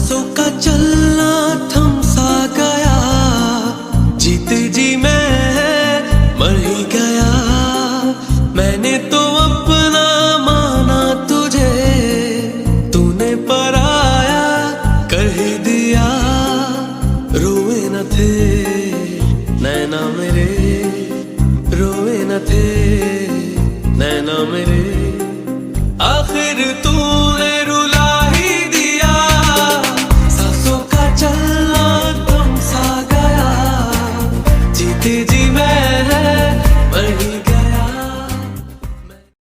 सांसों का चलना थम सा गया, जीते जी मैं मर ही गया। मैंने तो